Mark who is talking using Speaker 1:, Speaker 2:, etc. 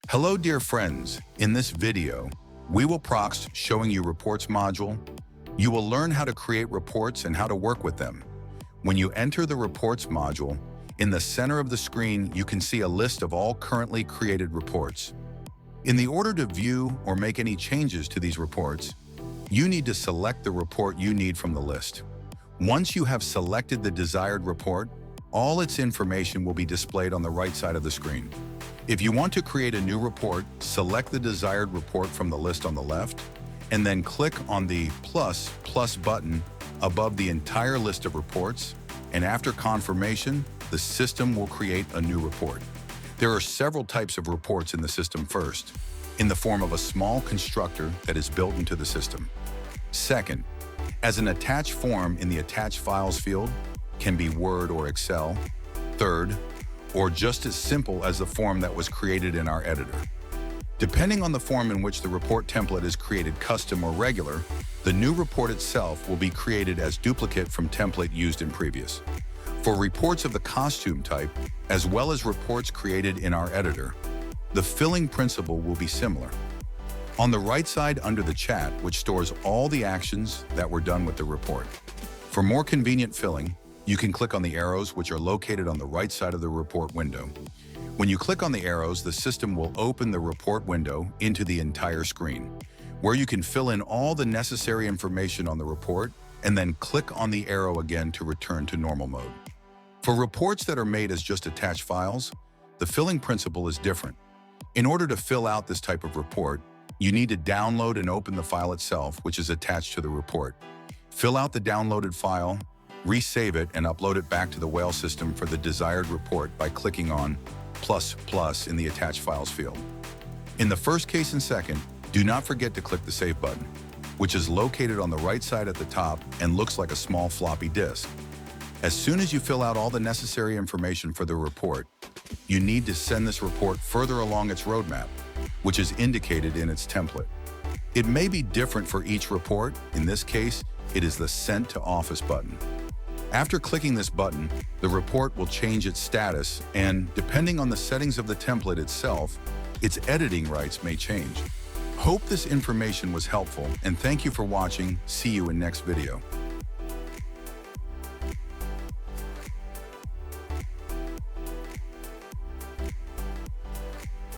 Speaker 1: Hello, dear friends. In this video, we will prox showing you Reports module. You will learn how to create reports and how to work with them. When you enter the Reports module, in the center of the screen, you can see a list of all currently created reports. In the order to view or make any changes to these reports, you need to select the report you need from the list. Once you have selected the desired report, all its information will be displayed on the right side of the screen. If you want to create a new report, select the desired report from the list on the left, and then click on the plus button above the entire list of reports, and after confirmation, the system will create a new report. There are several types of reports in the system. First, in the form of a small constructor that is built into the system. Second, as an attached form in the Attached Files field, can be Word or Excel. Third, or just as simple as the form that was created in our editor. Depending on the form in which the report template is created, custom or regular, the new report itself will be created as duplicate from template used in previous. For reports of the costume type, as well as reports created in our editor, the filling principle will be similar. On the right side under the chat, which stores all the actions that were done with the report. For more convenient filling, you can click on the arrows which are located on the right side of the report window. When you click on the arrows, the system will open the report window into the entire screen, where you can fill in all the necessary information on the report and then click on the arrow again to return to normal mode. For reports that are made as just attached files, the filling principle is different. In order to fill out this type of report, you need to download and open the file itself, which is attached to the report. Fill out the downloaded file, resave it, and upload it back to the WAYL system for the desired report by clicking on ++ in the Attached Files field. In the first case and second, do not forget to click the Save button, which is located on the right side at the top and looks like a small floppy disk. As soon as you fill out all the necessary information for the report, you need to send this report further along its roadmap, which is indicated in its template. It may be different for each report. In this case, it is the Sent to Office button. After clicking this button, the report will change its status, and depending on the settings of the template itself, its editing rights may change. Hope this information was helpful, and thank you for watching. See you in next video.